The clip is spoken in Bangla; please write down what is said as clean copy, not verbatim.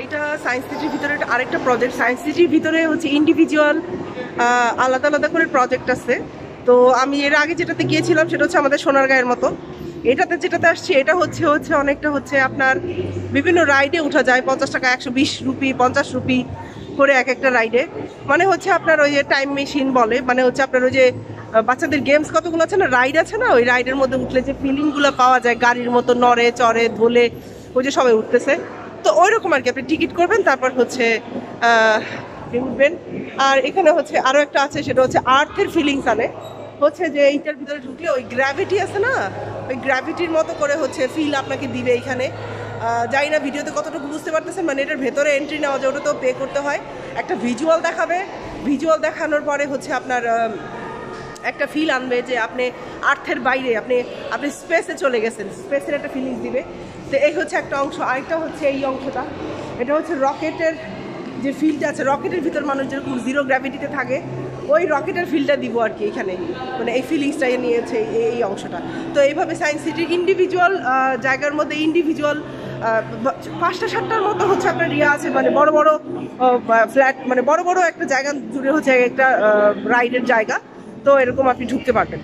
এইটা সায়েন্স সিটির ভিতরে আরেকটা প্রজেক্ট। সায়েন্স সিটির ভিতরে হচ্ছে ইন্ডিভিজুয়াল আলাদা আলাদা করে প্রজেক্ট আছে। তো আমি এর আগে যেটাতে গিয়েছিলাম সেটা হচ্ছে আমাদের সোনারগাঁয়ের মতো। যেটাতে আসছি এটা হচ্ছে অনেকটা হচ্ছে আপনার বিভিন্ন রাইডে উঠা যায়। 50 টাকা, 120 রুপি, 50 রুপি করে এক একটা রাইডে। মানে হচ্ছে আপনার ওই যে টাইম মেশিন বলে, মানে হচ্ছে আপনার ওই যে বাচ্চাদের গেমস কতগুলো আছে না, রাইড আছে না, ওই রাইডের মধ্যে উঠলে যে ফিলিংগুলো পাওয়া যায়, গাড়ির মতো নড়ে চড়ে ধোলে, ওই যে সবাই উঠতেছে। তো ওই রকম আর কি, আপনি টিকিট করবেন, তারপর হচ্ছে উঠবেন। আর এখানে হচ্ছে আরও একটা আছে, সেটা হচ্ছে আর্থের ফিলিংস আনে। হচ্ছে যে এইটার ভিতরে ঢুকলে ওই গ্র্যাভিটি আছে না, ওই গ্র্যাভিটির মতো করে হচ্ছে ফিল আপনাকে দিবে এইখানে। জানি না ভিডিওতে কতটুকু বুঝতে পারতেছেন, মানে এটার ভেতরে এন্ট্রি নেওয়া যায়, ওটা তো পে করতে হয়। একটা ভিজুয়াল দেখাবে, ভিজুয়াল দেখানোর পরে হচ্ছে আপনার একটা ফিল আনবে যে আপনি আর্থের বাইরে, আপনি স্পেসে চলে গেছেন, স্পেসের একটা ফিলিংস দিবে। তো এই হচ্ছে একটা অংশ। আরেকটা হচ্ছে এই অংশটা, এটা হচ্ছে রকেটের যে ফিল্ডটা আছে, রকেটের ভিতর মানুষ যেরকম জিরো গ্র্যাভিটিতে থাকে, ওই রকেটের ফিলটা দিব আর কি এখানে, মানে এই ফিলিংসটাই নিয়েছে এই অংশটা। তো এইভাবে সায়েন্স সিটির ইন্ডিভিজুয়াল জায়গার মধ্যে ইন্ডিভিজুয়াল 5টা-7টার মতো হচ্ছে আপনার ইয়ে আছে, মানে বড় বড় ফ্ল্যাট, মানে বড় বড় একটা জায়গা জুড়ে হচ্ছে একটা রাইডের জায়গা। তো এরকম আপনি ঢুকতে পারবেন।